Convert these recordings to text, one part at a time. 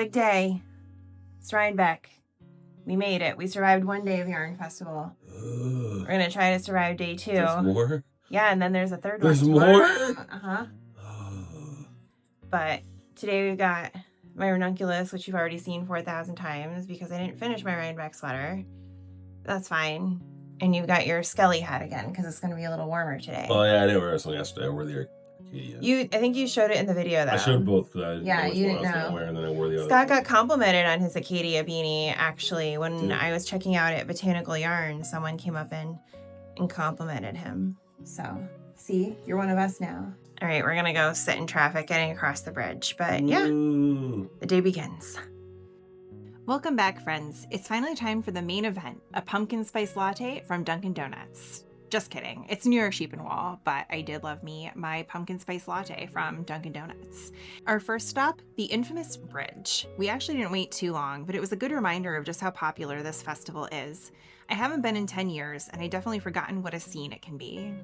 big day. It's Rhinebeck. We made it. We survived one day of Yarn Festival. We're going to try to survive day 2. There's more? Yeah, and then there's a third there's one. There's more? Uh-huh. But today we've got my ranunculus, which you've already seen 4,000 times because I didn't finish my Rhinebeck sweater. That's fine. And you've got your skelly hat again because it's going to be a little warmer today. Oh, yeah, I didn't wear this one yesterday. I wore the Arcadia. I think you showed it in the video, though. I showed both because you didn't know. And then I wore the other. Scott got complimented on his Acadia beanie, actually. When I was checking out at Botanical Yarn, someone came up and complimented him. So, see? You're one of us now. All right, we're going to go sit in traffic getting across the bridge. But yeah, the day begins. Welcome back, friends. It's finally time for the main event, a pumpkin spice latte from Dunkin' Donuts. Just kidding. It's New York Sheep and Wool, but I did love my pumpkin spice latte from Dunkin' Donuts. Our first stop, the infamous bridge. We actually didn't wait too long, but it was a good reminder of just how popular this festival is. I haven't been in 10 years, and I definitely forgotten what a scene it can be.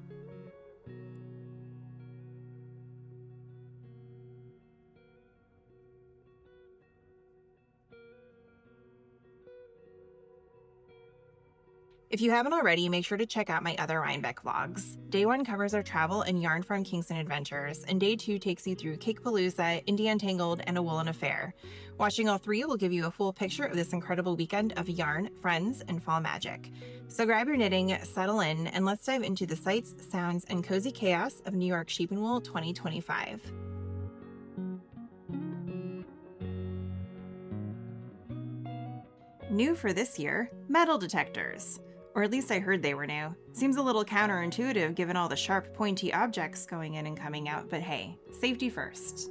If you haven't already, make sure to check out my other Rhinebeck vlogs. Day 1 covers our travel and Yarn Farm Kingston adventures, and Day 2 takes you through CAKEpalooza, Indie Untangled, and A Woolen Affair. Watching all 3 will give you a full picture of this incredible weekend of yarn, friends, and fall magic. So grab your knitting, settle in, and let's dive into the sights, sounds, and cozy chaos of New York Sheep and Wool 2025. New for this year, metal detectors. Or at least I heard they were new. Seems a little counterintuitive given all the sharp, pointy objects going in and coming out, but hey, safety first.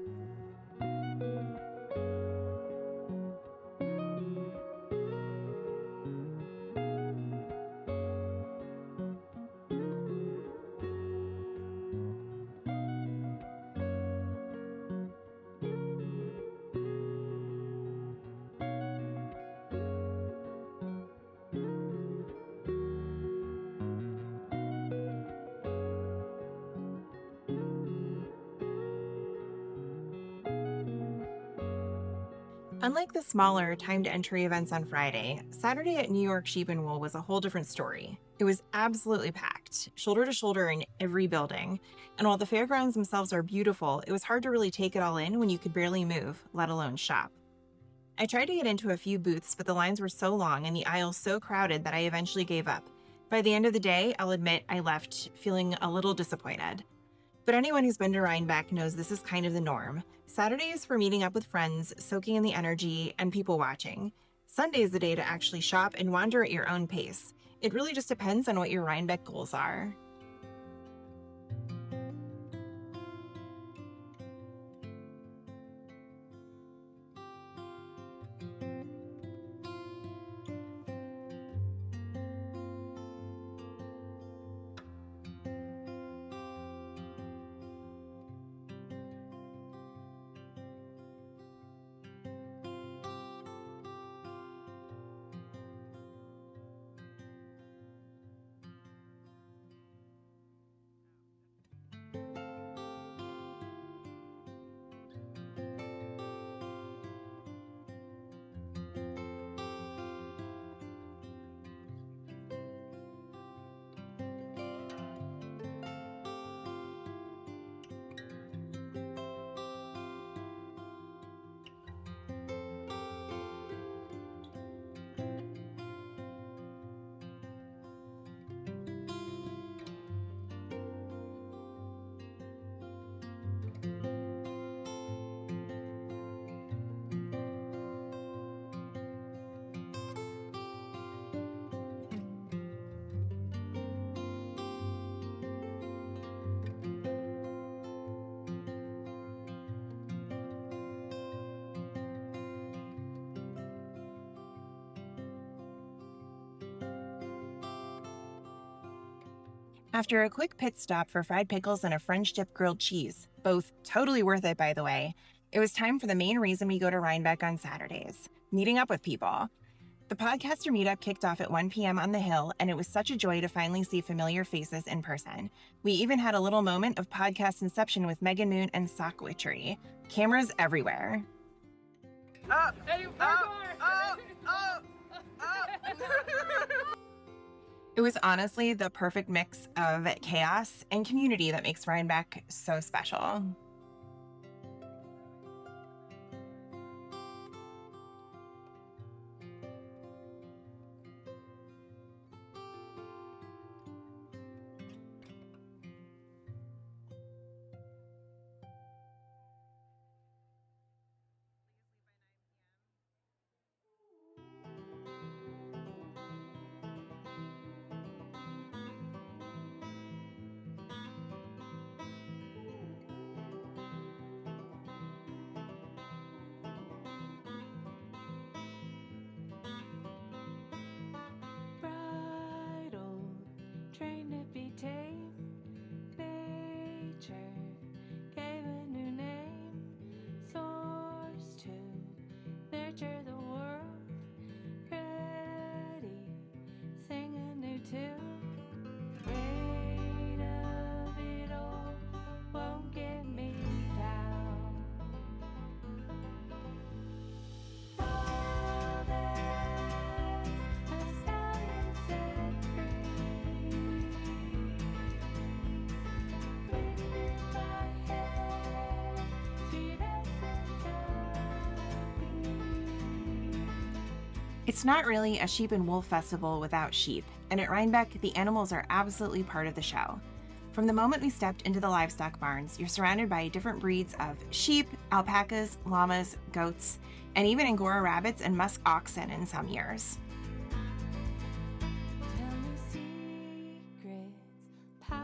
Unlike the smaller timed entry events on Friday, Saturday at New York Sheep and Wool was a whole different story. It was absolutely packed, shoulder to shoulder in every building. And while the fairgrounds themselves are beautiful, it was hard to really take it all in when you could barely move, let alone shop. I tried to get into a few booths, but the lines were so long and the aisles so crowded that I eventually gave up. By the end of the day, I'll admit I left feeling a little disappointed. But anyone who's been to Rhinebeck knows this is kind of the norm. Saturday is for meeting up with friends, soaking in the energy, and people watching. Sunday is the day to actually shop and wander at your own pace. It really just depends on what your Rhinebeck goals are. After a quick pit stop for fried pickles and a French dip grilled cheese, both totally worth it by the way, it was time for the main reason we go to Rhinebeck on Saturdays, meeting up with people. The podcaster meetup kicked off at 1 p.m. on the Hill, and it was such a joy to finally see familiar faces in person. We even had a little moment of podcast inception with Megan Moon and Sock Witchery. Cameras everywhere. It was honestly the perfect mix of chaos and community that makes Rhinebeck so special. Trained to be tame, nature gave a new name, source to nurture the world, ready, sing a new tune, weight of it all won't get me down. It's not really a sheep and wolf festival without sheep, and at Rhinebeck, the animals are absolutely part of the show. From the moment we stepped into the livestock barns, you're surrounded by different breeds of sheep, alpacas, llamas, goats, and even Angora rabbits and musk oxen in some years.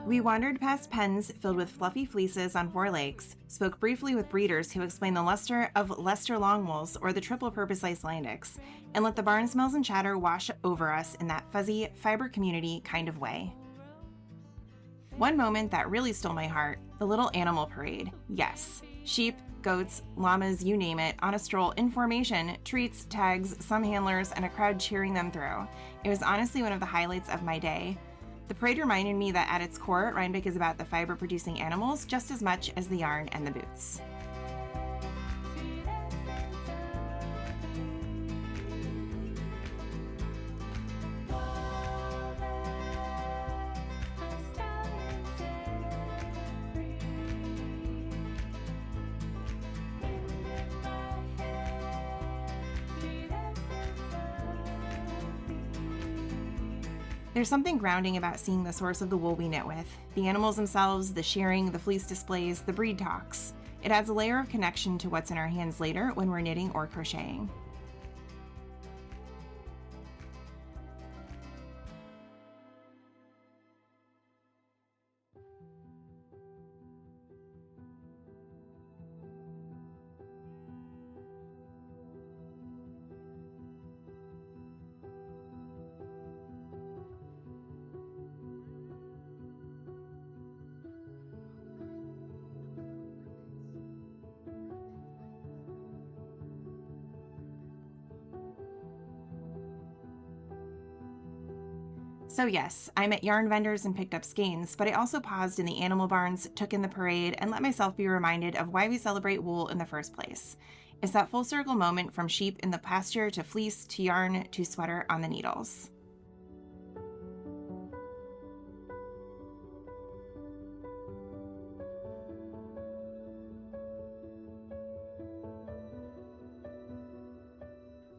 We wandered past pens filled with fluffy fleeces on 4 legs, spoke briefly with breeders who explained the luster of Leicester Longwools or the triple-purpose Icelandics, and let the barn smells and chatter wash over us in that fuzzy, fiber community kind of way. One moment that really stole my heart, the little animal parade. Yes, sheep, goats, llamas, you name it, on a stroll in formation, treats, tags, some handlers, and a crowd cheering them through. It was honestly one of the highlights of my day. The parade reminded me that at its core, Rhinebeck is about the fiber-producing animals just as much as the yarn and the boots. There's something grounding about seeing the source of the wool we knit with. The animals themselves, the shearing, the fleece displays, the breed talks. It adds a layer of connection to what's in our hands later when we're knitting or crocheting. So yes, I met yarn vendors and picked up skeins, but I also paused in the animal barns, took in the parade, and let myself be reminded of why we celebrate wool in the first place. It's that full circle moment from sheep in the pasture to fleece to yarn to sweater on the needles.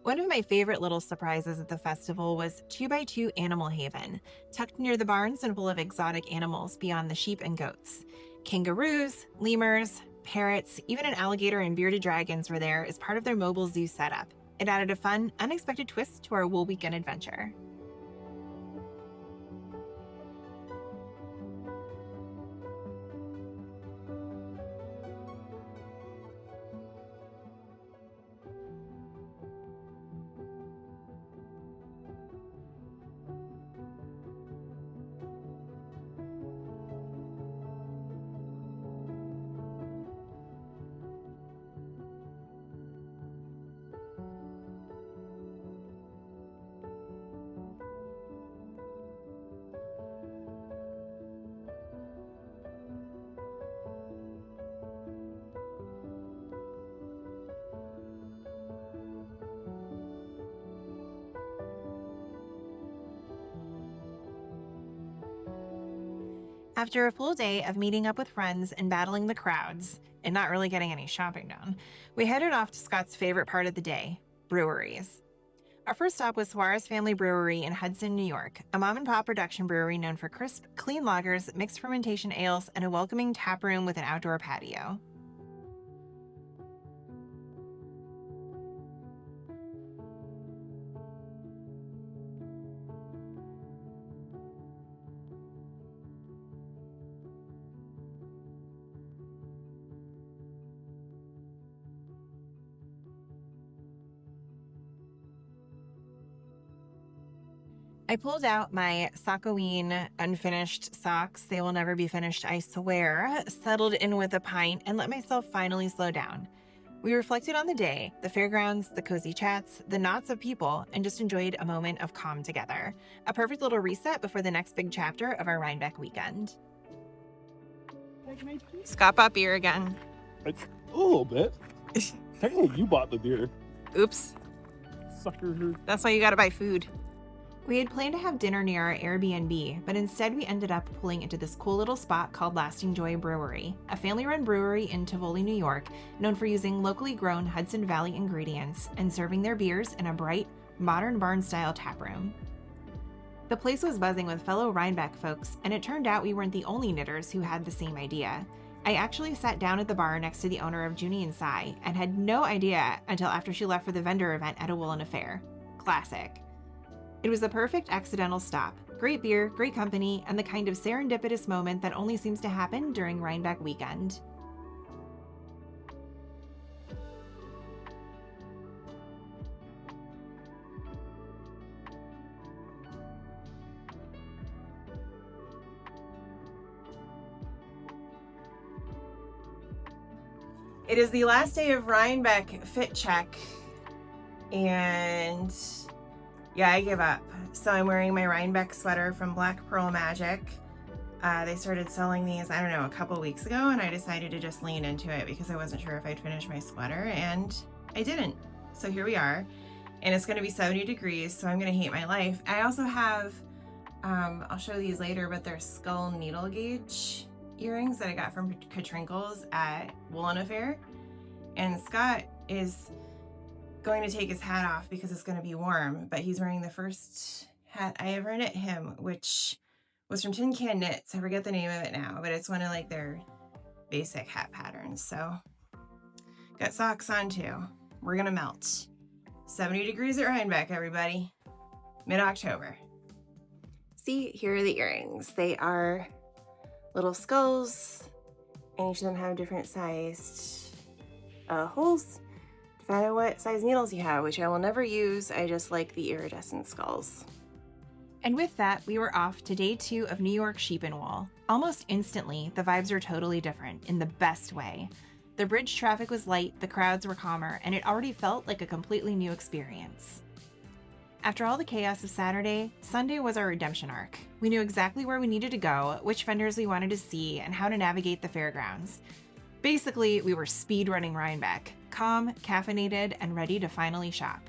One of my favorite little surprises at the festival was 2x2 Animal Haven, tucked near the barns and full of exotic animals beyond the sheep and goats. Kangaroos, lemurs, parrots, even an alligator and bearded dragons were there as part of their mobile zoo setup. It added a fun, unexpected twist to our Wool Weekend adventure. After a full day of meeting up with friends and battling the crowds, and not really getting any shopping done, we headed off to Scott's favorite part of the day, breweries. Our first stop was Suarez Family Brewery in Hudson, New York, a mom-and-pop production brewery known for crisp, clean lagers, mixed fermentation ales, and a welcoming tap room with an outdoor patio. I pulled out my Sockoween unfinished socks. They will never be finished, I swear. Settled in with a pint and let myself finally slow down. We reflected on the day, the fairgrounds, the cozy chats, the knots of people, and just enjoyed a moment of calm together. A perfect little reset before the next big chapter of our Rhinebeck weekend. Scott bought beer again. A little bit. Technically, you bought the beer. Oops. Sucker. That's why you gotta buy food. We had planned to have dinner near our Airbnb, but instead we ended up pulling into this cool little spot called Lasting Joy Brewery, a family-run brewery in Tivoli, New York, known for using locally grown Hudson Valley ingredients and serving their beers in a bright, modern barn-style taproom. The place was buzzing with fellow Rhinebeck folks, and it turned out we weren't the only knitters who had the same idea. I actually sat down at the bar next to the owner of Junie and Sai, and had no idea until after she left for the vendor event at A Woolen Affair. Classic. It was the perfect accidental stop. Great beer, great company, and the kind of serendipitous moment that only seems to happen during Rhinebeck weekend. It is the last day of Rhinebeck Fit Check, and yeah, I give up. So I'm wearing my Rhinebeck sweater from Black Pearl Magic. They started selling these, I don't know, a couple weeks ago, and I decided to just lean into it because I wasn't sure if I'd finish my sweater, and I didn't. So here we are, and it's gonna be 70 degrees, so I'm gonna hate my life. I also have, I'll show these later, but they're skull needle gauge earrings that I got from Katrinkles at Woolen Affair, and Scott is going to take his hat off because it's going to be warm, but he's wearing the first hat I ever knit him, which was from Tin Can Knits. I forget the name of it now, but it's one of like their basic hat patterns. So got socks on too. We're gonna melt. 70 degrees at Rhinebeck, everybody. Mid-October. See, here are the earrings. They are little skulls, and each of them have different sized holes. Find out what size needles you have, which I will never use. I just like the iridescent skulls. And with that, we were off to day 2 of New York Sheep and Wool. Almost instantly, the vibes are totally different in the best way. The bridge traffic was light, the crowds were calmer, and it already felt like a completely new experience. After all the chaos of Saturday, Sunday was our redemption arc. We knew exactly where we needed to go, which vendors we wanted to see, and how to navigate the fairgrounds. Basically, we were speed running Rhinebeck, calm, caffeinated, and ready to finally shop.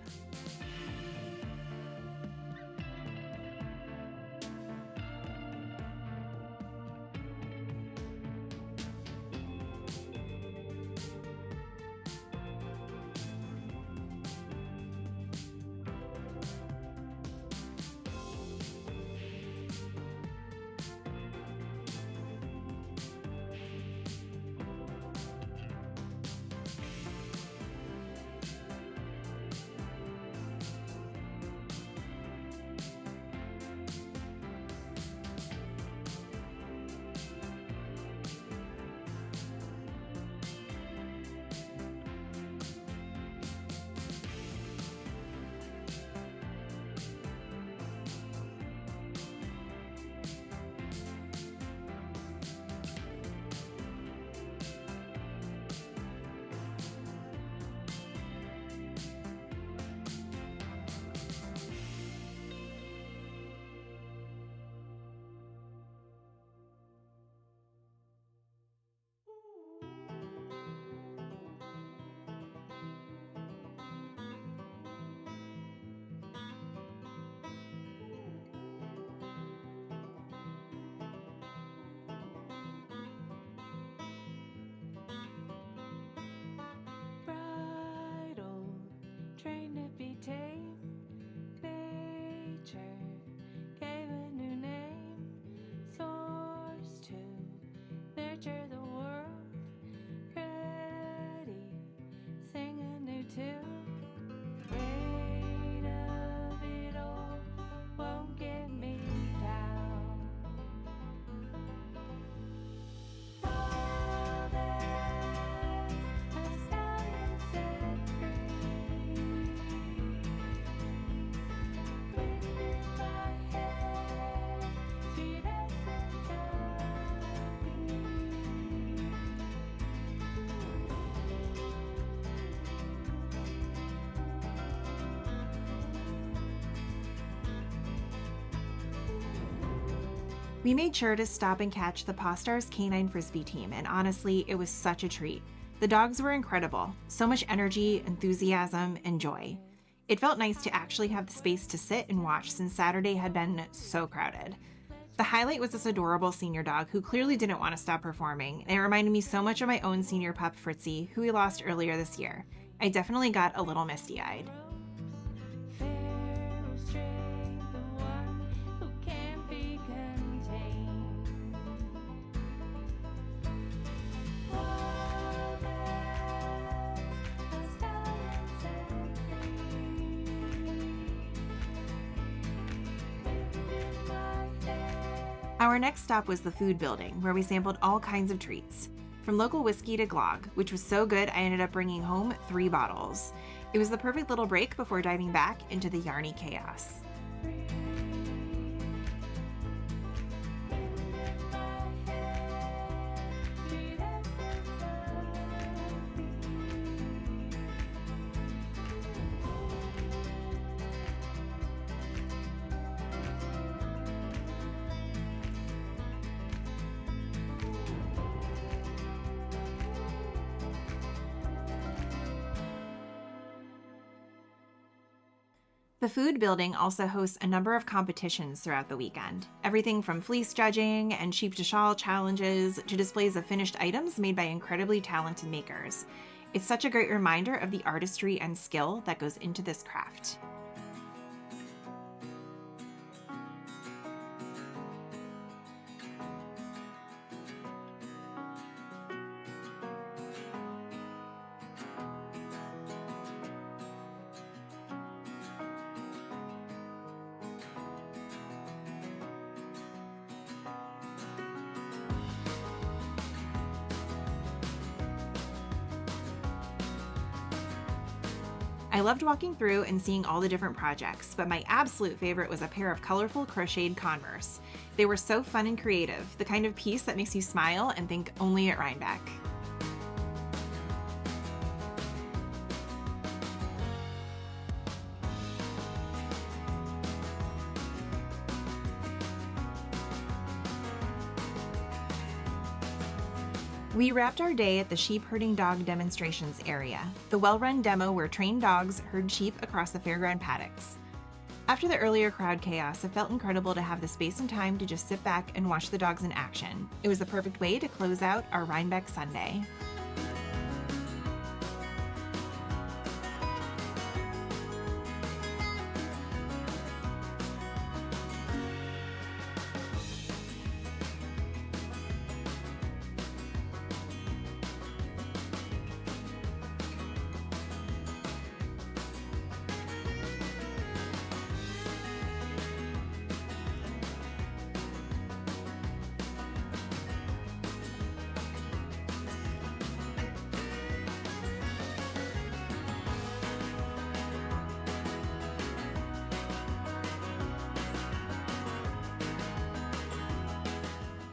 picture the world ready, sing a new tune. Weight of it all won't get me down. Flawless, a stallion set free. Wind in my hair, sweet essence of me. We made sure to stop and catch the Pawstars Canine Frisbee Team, and honestly, it was such a treat. The dogs were incredible, so much energy, enthusiasm, and joy. It felt nice to actually have the space to sit and watch since Saturday had been so crowded. The highlight was this adorable senior dog who clearly didn't want to stop performing, and it reminded me so much of my own senior pup, Fritzy, who we lost earlier this year. I definitely got a little misty-eyed. Fair strength, the one who can't be contained. Flawless, a stallion set free. Wind in my hair. Our next stop was the food building, where we sampled all kinds of treats. From local whiskey to glog, which was so good I ended up bringing home 3 bottles. It was the perfect little break before diving back into the yarny chaos. The food building also hosts a number of competitions throughout the weekend. Everything from fleece judging and sheep to shawl challenges to displays of finished items made by incredibly talented makers. It's such a great reminder of the artistry and skill that goes into this craft. I loved walking through and seeing all the different projects, but my absolute favorite was a pair of colorful crocheted Converse. They were so fun and creative, the kind of piece that makes you smile and think only at Rhinebeck. We wrapped our day at the sheep herding dog demonstrations area, the well-run demo where trained dogs herd sheep across the fairground paddocks. After the earlier crowd chaos, it felt incredible to have the space and time to just sit back and watch the dogs in action. It was the perfect way to close out our Rhinebeck Sunday.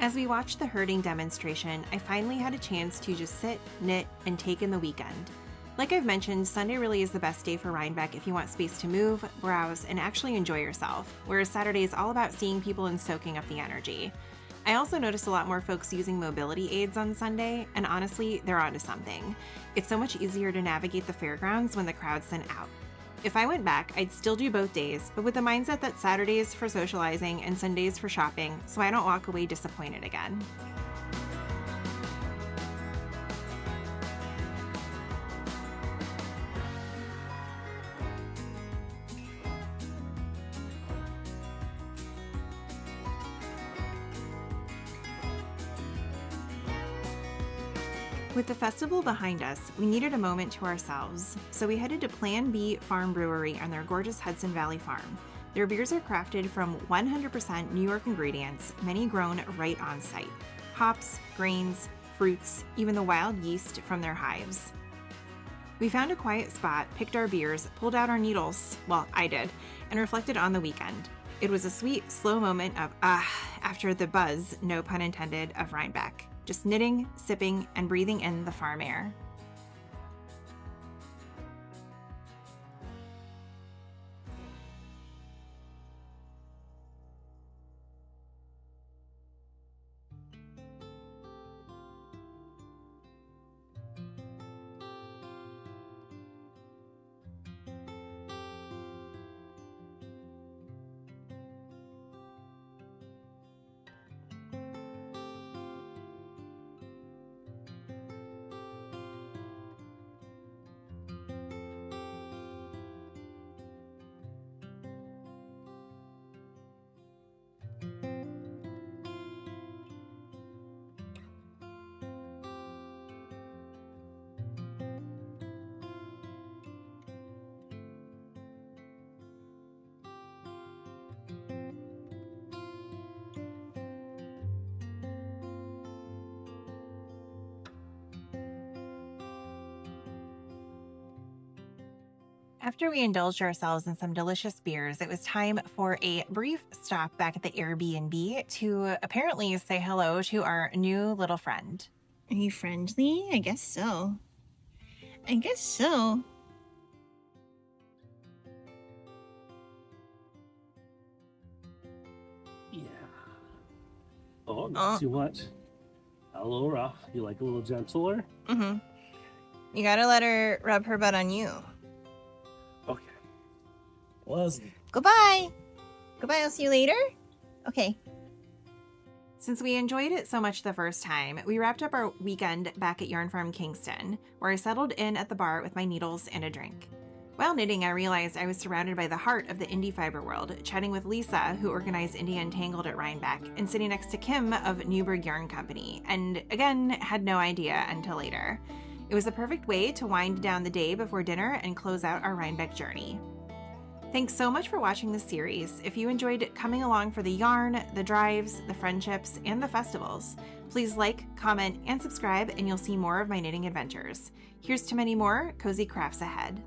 As we watched the herding demonstration, I finally had a chance to just sit, knit, and take in the weekend. Like I've mentioned, Sunday really is the best day for Rhinebeck if you want space to move, browse, and actually enjoy yourself, whereas Saturday is all about seeing people and soaking up the energy. I also noticed a lot more folks using mobility aids on Sunday, and honestly, they're onto something. It's so much easier to navigate the fairgrounds when the crowds thin out. If I went back, I'd still do both days, but with the mindset that Saturdays for socializing and Sundays for shopping, so I don't walk away disappointed again. With the festival behind us, we needed a moment to ourselves, so we headed to Plan Bee Farm Brewery on their gorgeous Hudson Valley farm. Their beers are crafted from 100% New York ingredients, many grown right on site. Hops, grains, fruits, even the wild yeast from their hives. We found a quiet spot, picked our beers, pulled out our needles, well, I did, and reflected on the weekend. It was a sweet, slow moment of after the buzz, no pun intended, of Rhinebeck. Just knitting, sipping, and breathing in the farm air. After we indulged ourselves in some delicious beers, it was time for a brief stop back at the Airbnb to apparently say hello to our new little friend. Are you friendly? I guess so. I guess so. Yeah. Oh, not too much. A little rough. You like a little gentler? Mm-hmm. You gotta let her rub her butt on you. Okay. Well, Goodbye. Goodbye, I'll see you later. Okay. Since we enjoyed it so much the first time, we wrapped up our weekend back at Yarn Farm Kingston, where I settled in at the bar with my needles and a drink. While knitting, I realized I was surrounded by the heart of the indie fiber world, chatting with Lisa, who organized Indie Untangled at Rhinebeck, and sitting next to Kim of Newburgh Yarn Company, and again, had no idea until later. It was the perfect way to wind down the day before dinner and close out our Rhinebeck journey. Thanks so much for watching this series. If you enjoyed coming along for the yarn, the drives, the friendships, and the festivals, please like, comment, and subscribe, and you'll see more of my knitting adventures. Here's to many more cozy crafts ahead.